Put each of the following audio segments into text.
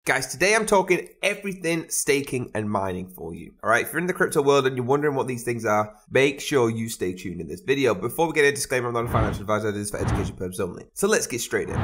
Guys, today I'm talking everything staking and mining for you. All right, if you're in the crypto world and you're wondering what these things are, make sure you stay tuned in this video. Before we get a disclaimer, I'm not a financial advisor, this is for education purposes only. So let's get straight in.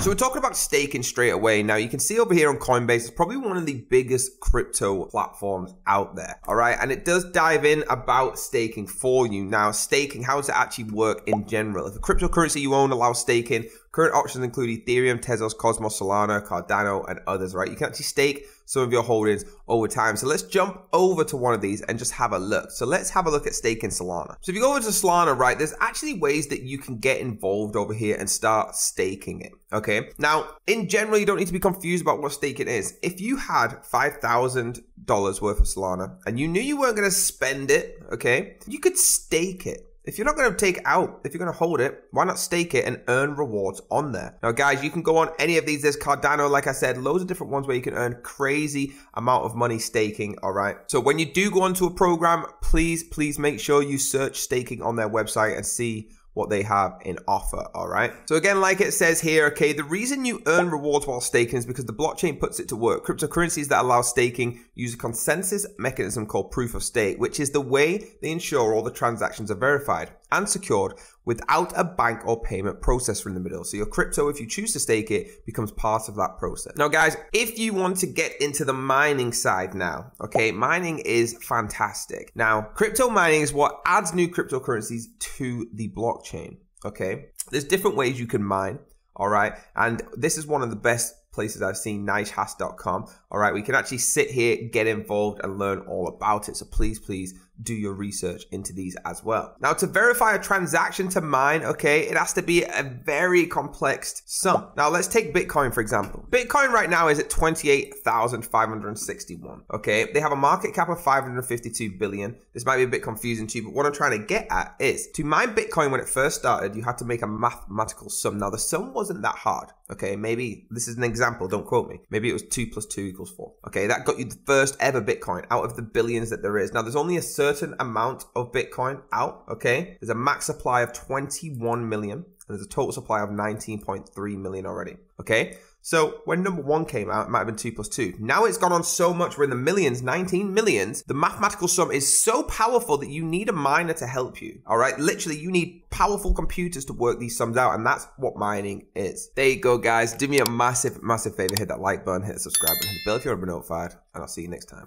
So we're talking about staking straight away. Now you can see over here on Coinbase, it's probably one of the biggest crypto platforms out there. All right, and it does dive in about staking for you. Now staking, how does it actually work in general? If a cryptocurrency you own allows staking, current options include Ethereum, Tezos, Cosmos, Solana, Cardano, and others, right? You can actually stake some of your holdings over time. So let's jump over to one of these and just have a look. So let's have a look at staking Solana. So if you go over to Solana, right, there's actually ways that you can get involved over here and start staking it, okay? Now, in general, you don't need to be confused about what staking is. If you had $5,000 worth of Solana and you knew you weren't going to spend it, okay, you could stake it. If you're not going to take it out, if you're going to hold it, why not stake it and earn rewards on there? Now, guys, you can go on any of these. There's Cardano, like I said, loads of different ones where you can earn crazy amount of money staking, all right? So when you do go onto a program, please make sure you search staking on their website and see what they have in offer, all right? So again, like it says here, okay, the reason you earn rewards while staking is because the blockchain puts it to work. Cryptocurrencies that allow staking use a consensus mechanism called proof of stake, which is the way they ensure all the transactions are verified and secured without a bank or payment processor in the middle. So your crypto, if you choose to stake it, becomes part of that process. Now, guys, if you want to get into the mining side now, okay, mining is fantastic. Now, crypto mining is what adds new cryptocurrencies to the blockchain, okay? There's different ways you can mine, all right? And this is one of the best places I've seen, nicehash.com. All right, we can actually sit here, get involved and learn all about it. So please do your research into these as well. Now, to verify a transaction to mine, okay, it has to be a very complex sum. Now, let's take Bitcoin, for example. Bitcoin right now is at 28,561, okay? They have a market cap of 552 billion. This might be a bit confusing to you, but what I'm trying to get at is to mine Bitcoin when it first started, you had to make a mathematical sum. Now, the sum wasn't that hard, okay? Maybe this is an example, don't quote me. Maybe it was 2 + 2 = 4, okay? That got you the first ever Bitcoin out of the billions that there is. Now, there's only a certain amount of Bitcoin out, okay? There's a max supply of 21 million and there's a total supply of 19.3 million already, okay? So when number one came out, it might have been 2 + 2. Now it's gone on so much, we're in the millions, 19 millions. The mathematical sum is so powerful that you need a miner to help you, all right? Literally, you need powerful computers to work these sums out, and that's what mining is. There you go, guys. Do me a massive favor, hit that like button, hit the subscribe button, hit the bell if you want to be notified, and I'll see you next time.